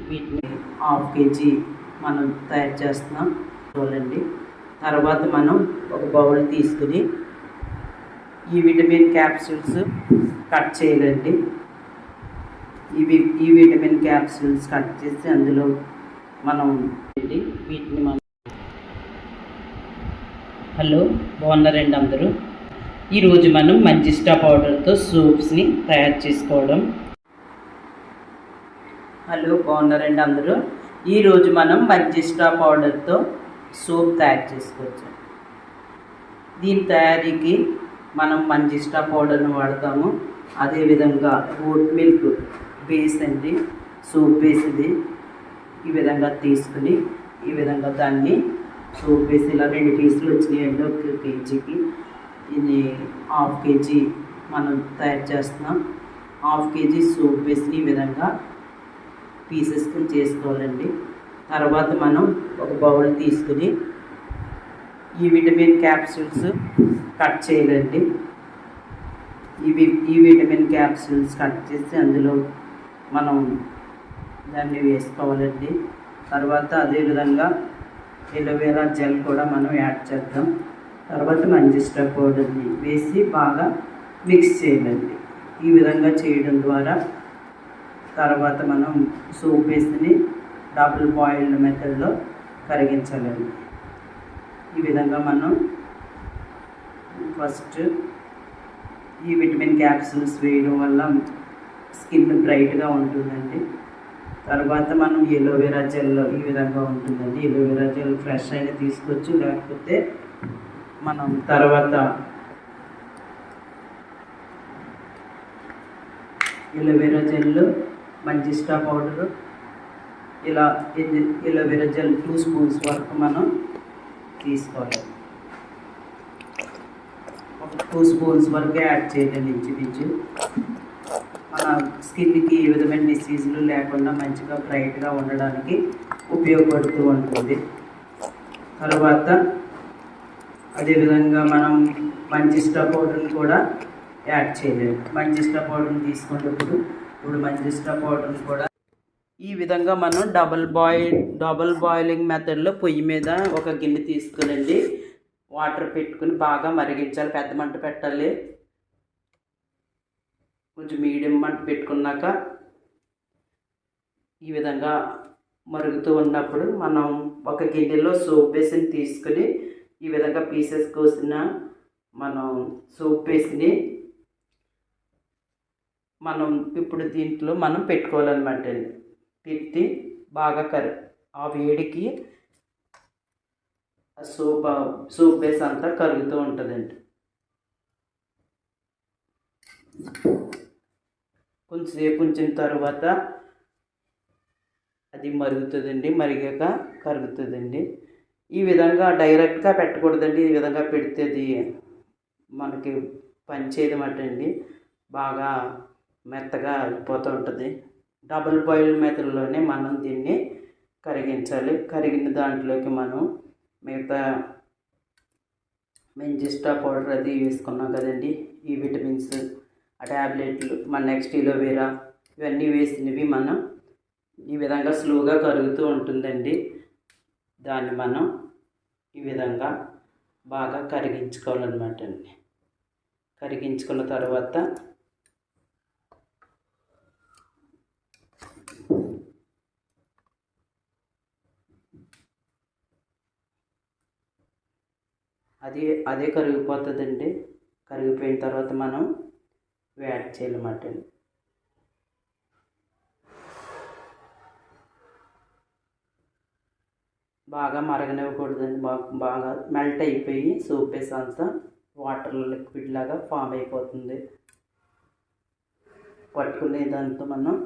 వీటిని half KG మనం తయారు చేస్తున్నాం చూడండి. తర్వాత మనం ఒక బౌల్ తీసుకుని ఈ విటమిన్ క్యాప్సూల్స్ కట్ చేయాలండి. ఈ విటమిన్ క్యాప్సూల్స్ కట్ చేసి అందులో మనం వీటిని మనం హలో బాగున్నారండి అందరూ. ఈరోజు మనం మంజిస్టా పౌడర్తో సూప్స్ని తయారు చేసుకోవడం. హలో బాగున్నారండి అందరూ. ఈరోజు మనం మంజిస్టా పౌడర్తో సూప్ తయారు చేసుకోవచ్చు. దీని తయారీకి మనం మంజిస్టా పౌడర్ని వాడతాము. అదేవిధంగా ఓట్ మిల్క్ బేస్ అండి, సూప్ బేస్ ఇది. ఈ విధంగా తీసుకుని ఈ విధంగా దాన్ని సూప్ బేస్ ఇలా 2 పీసులు వచ్చినాయండి ఒక కేజీకి. ఇది హాఫ్ కేజీ మనం తయారు చేస్తున్నాం. హాఫ్ కేజీ సూప్ బేస్ని ఈ విధంగా పీసెస్ని చేసుకోవాలండి. తర్వాత మనం ఒక బౌల్ తీసుకుని ఈ విటమిన్ క్యాప్సూల్స్ కట్ చేయాలండి. ఈ విటమిన్ క్యాప్సూల్స్ కట్ చేసి అందులో మనం దాన్ని వేసుకోవాలండి. తర్వాత అదేవిధంగా ఎలోవెరా జెల్ కూడా మనం యాడ్ చేద్దాం. తర్వాత మంజిస్టా పౌడర్ని వేసి బాగా మిక్స్ చేయాలండి. ఈ విధంగా చేయడం ద్వారా తర్వాత మనం సూప్ బేస్ని డబుల్ బాయిల్డ్ మెథడ్లో కరిగించాలండి. ఈ విధంగా మనం ఫస్ట్ ఈ విటమిన్ క్యాప్సూల్స్ వేయడం వల్ల స్కిన్ బ్రైట్గా ఉంటుందండి. తర్వాత మనం ఎలోవెరా జెల్ ఈ విధంగా ఉంటుందండి. ఎలోవెరా జెల్ ఫ్రెష్ అయినా తీసుకోవచ్చు, లేకపోతే మనం తర్వాత ఎలోవెరా జెల్, మంజిస్టా పౌడర్, ఇలా ఎలోవెరా జెల్ 2 స్పూన్స్ వరకు మనం తీసుకోవాలి. ఒక 2 స్పూన్స్ వరకు యాడ్ చేయాలి ఇంచుమించు. మన స్కిన్కి ఏ విధమైన డిసీజులు లేకుండా మంచిగా బ్రైట్గా ఉండడానికి ఉపయోగపడుతూ ఉంటుంది. తర్వాత అదేవిధంగా మనం మంజిస్టా పౌడర్ని కూడా యాడ్ చేయలేదు. మంజిస్టా పౌడర్ని తీసుకున్నప్పుడు ఇప్పుడు మంజిస్టా పౌడర్ని కూడా ఈ విధంగా మనం డబుల్ బాయిలింగ్ మెథడ్లో పొయ్యి మీద ఒక గిన్నె తీసుకునండి, వాటర్ పెట్టుకుని బాగా మరిగించాలి. పెద్ద మంట పెట్టాలి. కొంచెం మీడియం మంట పెట్టుకున్నాక ఈ విధంగా మరుగుతూ ఉన్నప్పుడు మనం ఒక గిన్నెలో సోప్ బేస్ని తీసుకుని ఈ విధంగా పీసెస్ కోసిన మనం సోప్ బేస్ని మనం ఇప్పుడు దీంట్లో మనం పెట్టుకోవాలన్నమాట. పెట్టి బాగా ఆ వేడికి సూప్ బేస్ అంతా కరుగుతూ ఉంటుందండి. కొంచెంసేపు ఉంచిన తర్వాత అది మరుగుతుందండి. మరిగాక కరుగుతుందండి. ఈ విధంగా డైరెక్ట్గా పెట్టకూడదండి. ఈ విధంగా పెడితే అది మనకి పనిచేయదన్నమాట అండి. బాగా మెత్తగా అయిపోతూ ఉంటుంది. డబుల్ బాయిల్ మెథడ్లోనే మనం దీన్ని కరిగించాలి. కరిగిన దాంట్లోకి మనం మిగతా మంజిస్టా పౌడర్ అది వేసుకున్నాం కదండి, ఈ విటమిన్స్, ఆ ట్యాబ్లెట్లు, మన నెక్స్ట్ ఎలోవెరా ఇవన్నీ వేసినవి మనం ఈ విధంగా స్లోగా కరుగుతూ ఉంటుందండి. దాన్ని మనం ఈ విధంగా బాగా కరిగించుకోవాలన్నమాట అండి. కరిగించుకున్న తర్వాత అదే కరిగిపోతుందండి. కరిగిపోయిన తర్వాత మనం యాడ్ చేయాలన్నమాట. బాగా మరగనివ్వకూడదండి. బాగా మెల్ట్ అయిపోయి సోప్ బేస్ అంతా వాటర్ లిక్విడ్ లాగా ఫామ్ అయిపోతుంది. పట్టుకునే దాంతో మనం